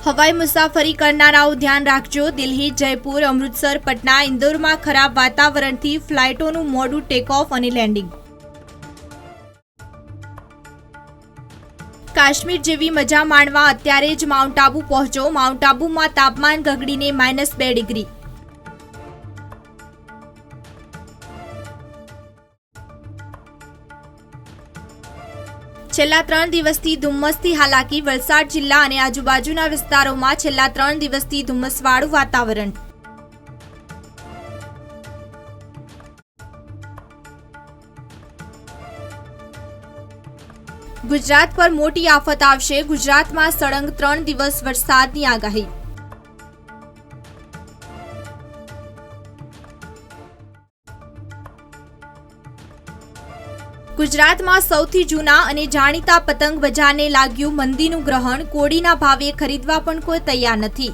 हवाई मुसाफरी करनाराओ ध्यान राखजो। दिल्ही, जयपुर, अमृतसर, पटना, इंदौर में खराब वातावरणथी फ्लाइटोनुं मोडुं टेक ऑफ अने लेन्डिंग। काश्मीर जेवी मजा माणवा अत्यारे ज माउंट आबू पहोंचो। माउंट आबू में तापमान गगड़ीने -2 डिग्री। छेल्ला 3 दिवसथी धुम्मसथी हालाकी। वलसाड जिल्ला अने आजुबाजुना विस्तारोमां छेल्ला 3 दिवसथी धुम्मसवाळुं वातावरण। गुजरात पर मोटी आफत आवशे। गुजरात में सळंग 3 दिवस वरसादनी आगाही। गुजरात में सौथी जूना अने जाणीता पतंग बजारने लाग्युं मंदीनुं ग्रहण। कोळीना भावे खरीदवा पण कोई तैयार नथी।